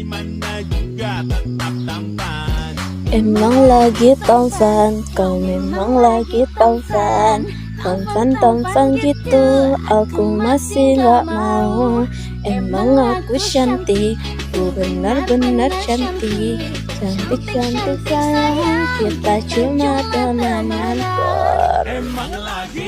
Dimana juga tetap tampan. Emang lagi tampan, kau memang lagi tampan. Tampan gitu, aku masih gak mau. Emang aku cantik, aku benar-benar cantik. Cantik sayang, kita cuma temenan kok. Emang lagi